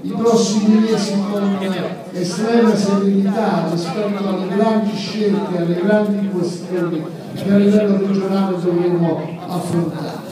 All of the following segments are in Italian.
i prossimi mesi con estrema serenità rispetto alle grandi scelte, alle grandi questioni che a livello regionale dovremo affrontare.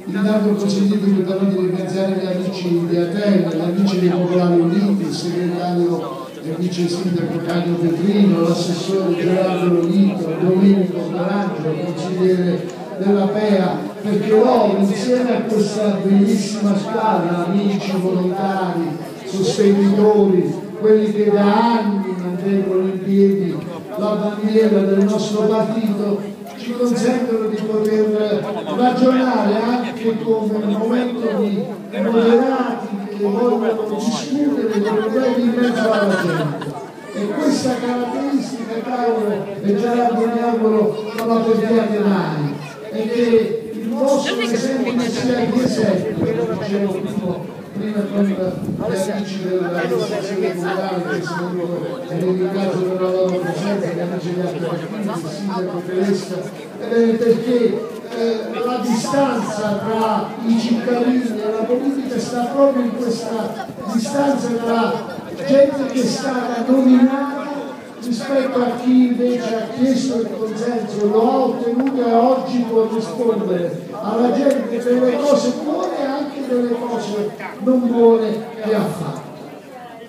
Intanto consentite di ringraziare gli amici di Atene, gli amici dei Popolari Uniti, il segretario e vice sindaco Caio Petrino, l'assessore Gerardo Lolito, Domenico Carangelo, consigliere della PEA, perché loro insieme a questa bellissima squadra, amici, volontari, sostenitori, quelli che da anni mantengono in piedi la bandiera del nostro partito, ci consentono di poter ragionare anche come un momento di moderati che vogliono discutere dei problemi in mezzo alla gente. E questa caratteristica, Carlo e Gerardo, mi auguro non la perdiate mai, e che il vostro esempio sia di esempio, lo dicevo prima con gli amici dell'amministrazione comunale che sono venuto e ringrazio per la loro presenza, gli amici di Altomartini, il sindaco Tedesca, perché la distanza tra i cittadini e la politica sta proprio in questa distanza tra gente che è stata nominata rispetto a chi invece ha chiesto il consenso, lo ha ottenuto e oggi può rispondere alla gente delle cose buone e anche delle cose non buone che ha fatto.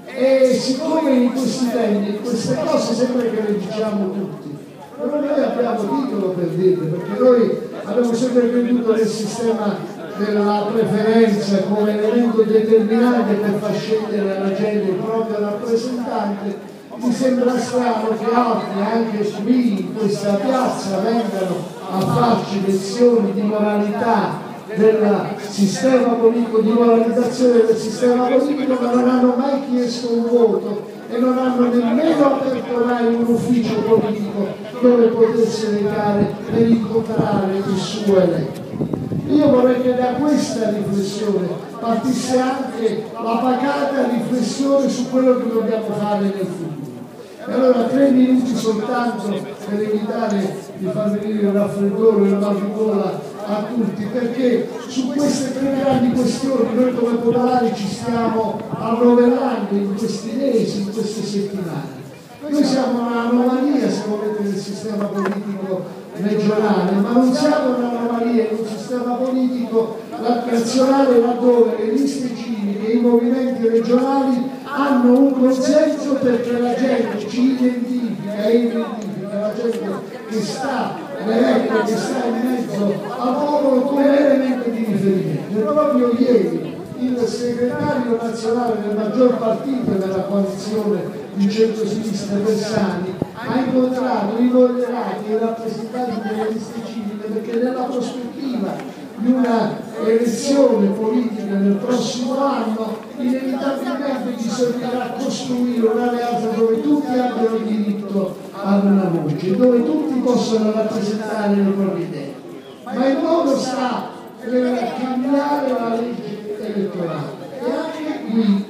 E siccome in questi tempi queste cose sembra che le diciamo tutti, però noi abbiamo titolo per dirle, perché noi abbiamo sempre creduto nel sistema della preferenza come elemento determinante per far scegliere alla gente il proprio rappresentante. Mi sembra strano che altri, anche qui in questa piazza, vengano a farci lezioni di moralità del sistema politico, di moralizzazione del sistema politico, ma non hanno mai chiesto un voto e non hanno nemmeno aperto mai un ufficio politico dove potersi recare per incontrare il suo eletto. Io vorrei che da questa riflessione partisse anche la pacata riflessione su quello che dobbiamo fare nel futuro. E allora 3 minuti soltanto per evitare di far venire il raffreddore e il mal di gola a tutti, perché su queste 3 grandi questioni noi come popolari ci stiamo arrovellando in questi mesi, in queste settimane. Noi siamo un'anomalia, se volete, del sistema politico regionale, ma non siamo un'anomalia in un sistema politico nazionale laddove le liste civiche e i movimenti regionali hanno un consenso perché la gente ci identifica e identifica la gente che sta nell'eletto, che sta in mezzo al popolo come elemento di riferimento. E proprio ieri il segretario nazionale del maggior partito della coalizione di centrosinistra Bersani ha incontrato i moderati e i rappresentanti delle liste civiche, perché nella prospettiva di una elezione politica nel prossimo anno inevitabilmente bisognerà costruire un'alleanza dove tutti abbiano diritto ad una voce, dove tutti possano rappresentare le proprie idee. Ma il modo sta per cambiare la legge elettorale e anche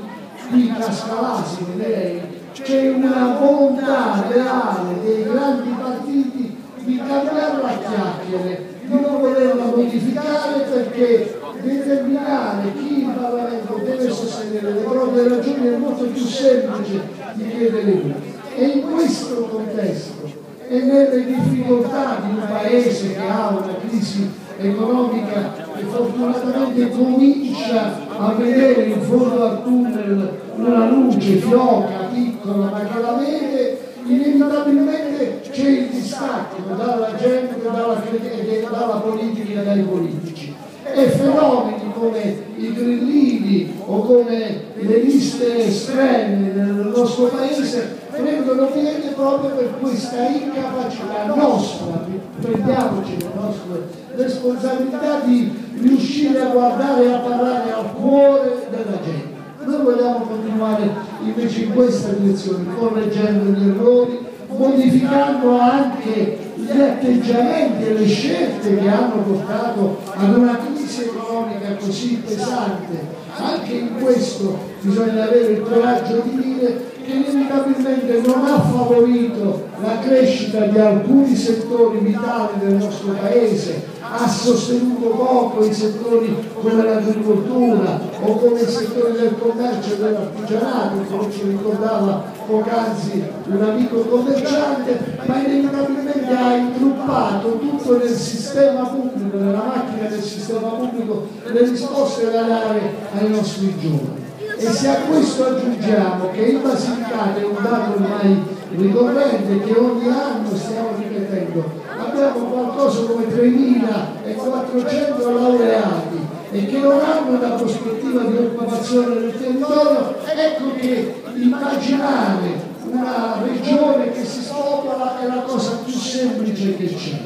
qui casca l'asino, direi. C'è una volontà reale dei grandi partiti di cambiarla a chiacchiere, di non volerla modificare, perché determinare chi il Parlamento deve sostenere le proprie ragioni è molto più semplice di chiedere uno. E in questo contesto e nelle difficoltà di un paese che ha una crisi economica che fortunatamente comincia a vedere in fondo al tunnel una luce fioca, piccola, ma che la vede, inevitabilmente c'è il distacco dalla gente, dalla politica e dai politici. E fenomeni come i grillini o come le liste estreme nel nostro paese prendono piede proprio per questa incapacità nostra, prendiamoci le nostre responsabilità di riuscire a guardare e a parlare al cuore della gente. Noi vogliamo continuare invece in questa direzione, correggendo gli errori, modificando anche gli atteggiamenti e le scelte che hanno portato ad una crisi economica così pesante. Anche in questo bisogna avere il coraggio di dire che inevitabilmente non ha favorito la crescita di alcuni settori vitali del nostro paese, ha sostenuto poco i settori come l'agricoltura o come i settori del commercio e dell'artigianato, come ci ricordava poc'anzi un amico commerciante, ma inevitabilmente ha intruppato tutto nel sistema pubblico, nella macchina del sistema pubblico, le risposte da dare ai nostri giovani. E se a questo aggiungiamo che in Basilicata è un dato ormai ricorrente, che ogni anno stiamo ripetendo, abbiamo qualcosa come 3.400 laureati e che non hanno una prospettiva di occupazione del territorio, ecco che immaginare una regione che si spopola è la cosa più semplice che c'è.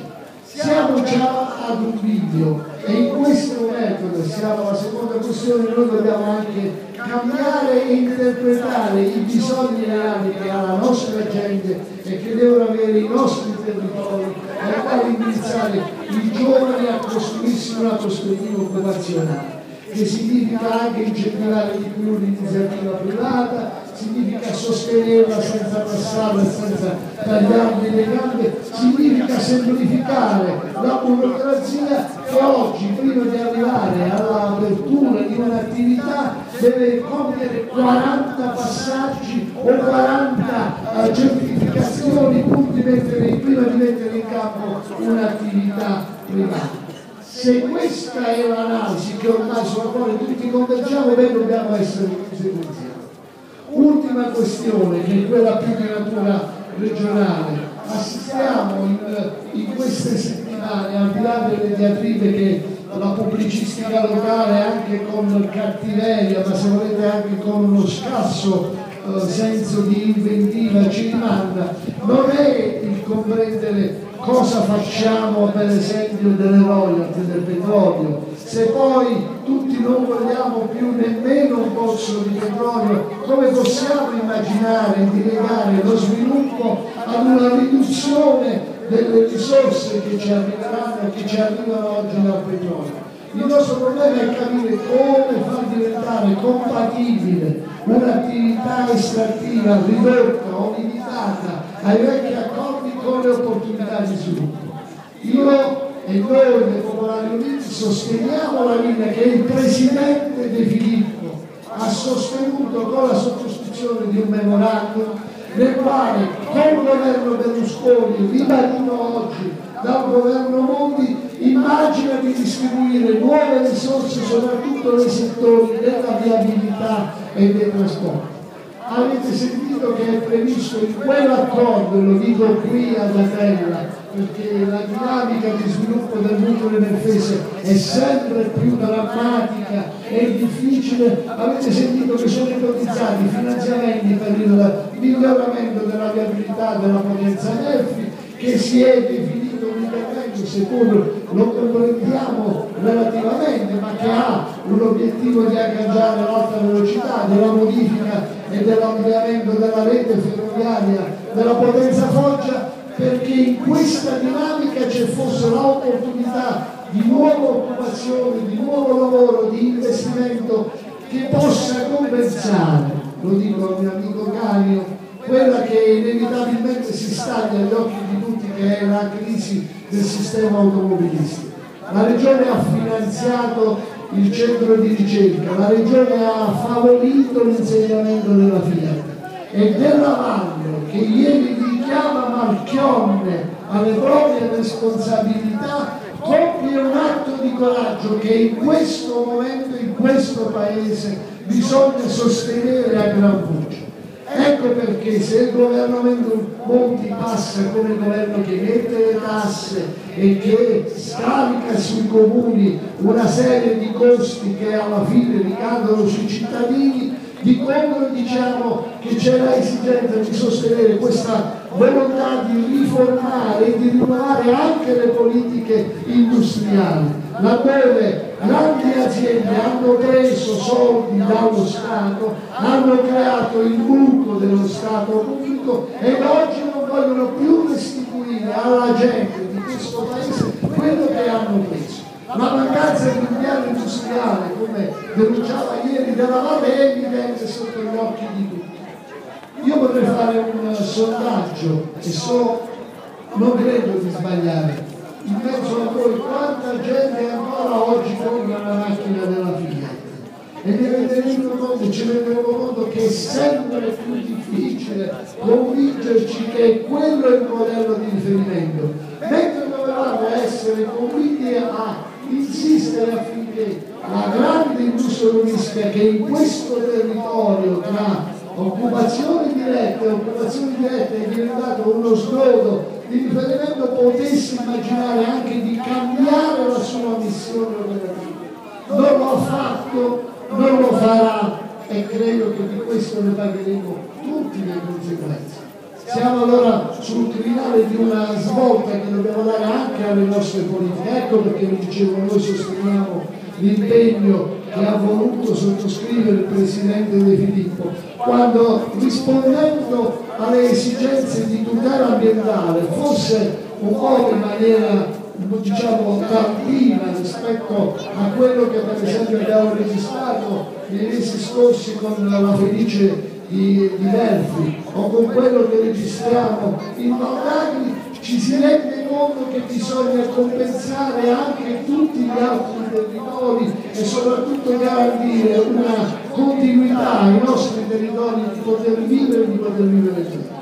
Siamo già ad un bivio e in questo metodo, siamo alla seconda questione, noi dobbiamo anche cambiare e interpretare i bisogni reali che ha la nostra gente e che devono avere i nostri territori, ai quali indirizzare i giovani a costruirsi una prospettiva occupazionale, che significa anche incentivare di più l'iniziativa privata, significa sostenerla senza passarla, senza tagliargli le gambe, significa semplificare la burocrazia che oggi, prima di arrivare all'apertura di un'attività, deve compiere 40 passaggi o 40 certificazioni prima di mettere in campo un'attività privata. Se questa è l'analisi che ormai sulla quale tutti convergiamo, beh, dobbiamo essere conseguenziali. Ultima questione, che è quella più di natura regionale. Assistiamo in queste settimane, al di là delle diatribe che la pubblicistica locale, anche con cattiveria, ma se volete anche con uno scarso senso di inventiva, ci rimanda, non è il comprendere cosa facciamo per esempio delle royalty del petrolio, se poi tutti non vogliamo più nemmeno un pozzo di petrolio, come possiamo immaginare di legare lo sviluppo ad una riduzione delle risorse che ci arriveranno, che ci arrivano oggi dal petrolio? Il nostro problema è capire come far diventare compatibile un'attività estrattiva ridotta o limitata ai vecchi accordi con le opportunità di sviluppo. Io e noi dei Popolari Uniti sosteniamo la linea che il Presidente De Filippo ha sostenuto con la sottoscrizione di un memorandum nel quale col governo Berlusconi, ribadito oggi dal governo Monti, immagina di distribuire nuove risorse soprattutto nei settori della viabilità e dei trasporti. Avete sentito che è previsto in quell'accordo, lo dico qui ad Atella, perché la dinamica di sviluppo del nucleo nefese è sempre più drammatica e difficile. Avete sentito che sono ipotizzati finanziamenti per il miglioramento della viabilità della potenza Melfi, che si è definito un intervento, seppur lo comprendiamo relativamente, ma che ha un obiettivo di agganciare l'alta velocità, della modifica e dell'ampliamento della rete ferroviaria della potenza Foggia, perché in questa dinamica ci fosse l'opportunità di nuova occupazione, di nuovo lavoro, di investimento che possa compensare, lo dico al mio amico Canio, quella che inevitabilmente si staglia agli occhi di tutti, che è la crisi del sistema automobilistico. La Regione ha finanziato il centro di ricerca, la Regione ha favorito l'insegnamento della Fiat e Della Valle, che ieri richiama Marchionne alle proprie responsabilità, compie un atto di coraggio che in questo momento, in questo Paese, bisogna sostenere a gran voce. Ecco perché se il governo Monti passa come il governo che mette le tasse e che scarica sui comuni una serie di costi che alla fine ricadono sui cittadini, di contro diciamo che c'è l'esigenza di sostenere questa volontà di riformare e di rinnovare anche le politiche industriali, laddove grandi aziende hanno preso soldi dallo Stato, hanno creato il buco dello Stato pubblico ed oggi non vogliono più restituire alla gente di questo Paese quello che hanno preso. La mancanza di un piano industriale, come denunciava ieri Della Valle, è evidente sotto gli occhi di tutti. Io potrei fare un sondaggio e non credo di sbagliare. in mezzo a voi quanta gente ancora oggi compra la macchina della Fiat. E ci rendiamo conto che è sempre più difficile convincerci che quello è il modello di riferimento, mentre dovevamo essere convinti a insistere affinché la grande industria turistica che in questo territorio tra occupazione diretta e occupazione diretta è diventato uno snodo di riferimento potesse immaginare anche di cambiare la sua missione operativa. Non lo ha fatto, non lo farà e credo che di questo ne pagheremo tutte le conseguenze. Siamo allora sul crinale di una svolta che dobbiamo dare anche alle nostre politiche. Ecco perché vi dicevo, noi sosteniamo l'impegno che ha voluto sottoscrivere il Presidente De Filippo, quando rispondendo alle esigenze di tutela ambientale, forse un po' in maniera diciamo tardiva rispetto a quello che per esempio abbiamo registrato nei mesi scorsi con la Fenice di Delfi o con quello che registriamo in Valagri, ci si rende conto che bisogna compensare anche tutti gli altri territori e soprattutto garantire una continuità ai nostri territori di poter vivere bene.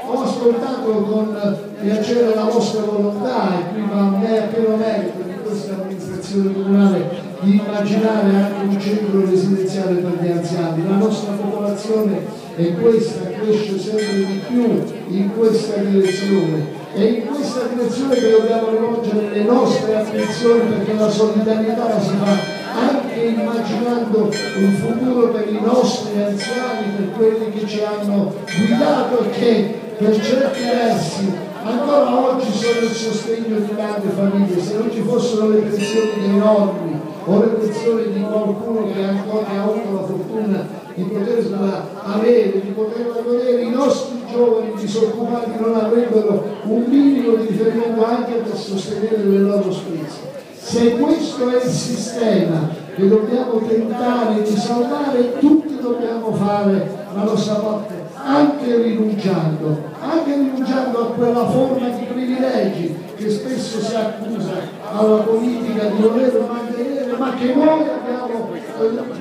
Ho ascoltato con piacere la vostra volontà e qui va a me a pieno merito di questa amministrazione comunale di immaginare anche un centro residenziale per gli anziani. La nostra popolazione è questa, cresce sempre di più in questa direzione. È in questa direzione che dobbiamo rivolgere le nostre attenzioni, perché la solidarietà la si fa anche immaginando un futuro per i nostri anziani, per quelli che ci hanno guidato e che per certi versi ancora oggi sono il sostegno di tante famiglie. Se non ci fossero le pensioni dei nonni o le pensioni di qualcuno che ancora ha avuto la fortuna di poterla avere, di poterla godere, i nostri giovani disoccupati non avrebbero un minimo di riferimento anche per sostenere le loro spese. Se questo è il sistema che dobbiamo tentare di salvare, tutti dobbiamo fare la nostra parte, anche rinunciando a quella forma di privilegi che spesso si accusa alla politica di voler mantenere, ma che noi abbiamo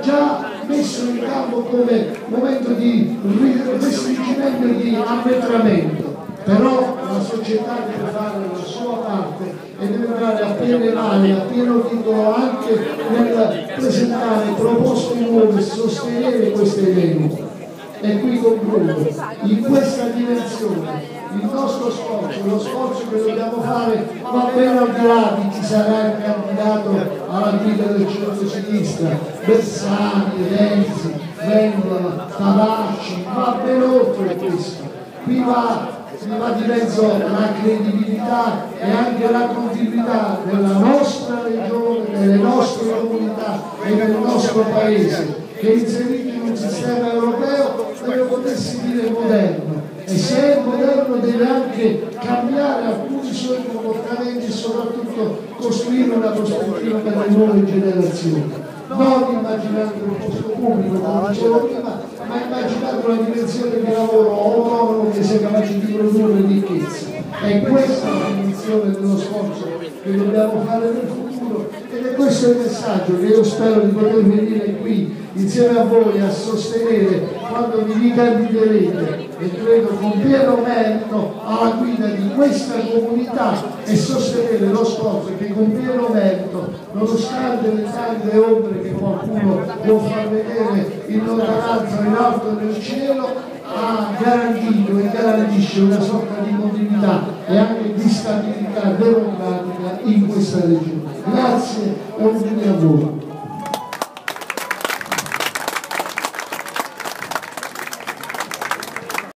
già messo in campo come momento di restringimento e di arretramento. Però la società deve fare la sua parte e deve andare a piene mani, a pieno titolo anche nel presentare proposte nuove e sostenere queste idee. E qui concludo, in questa direzione il nostro sforzo, lo sforzo che dobbiamo fare va ben al di là di chi sarà il candidato alla guida del centro-sinistra, Bersani, Renzi, Vendola, Tavacci, va ben oltre questo. Qui va di mezzo la credibilità e anche la continuità della nostra regione, delle nostre comunità e del nostro paese, che inserito in un sistema europeo deve potersi dire moderno, e se è moderno deve anche cambiare alcuni suoi comportamenti e soprattutto costruire una prospettiva per le nuove generazioni, non immaginando un posto pubblico come dicevo prima, ma immaginando una dimensione di lavoro autonomo che sia capace di produrre ricchezza. È questa la dimensione dello sforzo che dobbiamo fare nel futuro, ed è questo il messaggio che io spero di poter venire qui insieme a voi a sostenere quando vi ricandiderete, e credo con pieno merito, alla guida di questa comunità, e sostenere lo sforzo che con pieno merito, nonostante le tante ombre che qualcuno può far vedere in lontananza o in alto nel cielo, ha garantito e garantisce una sorta di continuità e anche di stabilità democratica in questa regione. Grazie e auguri a voi.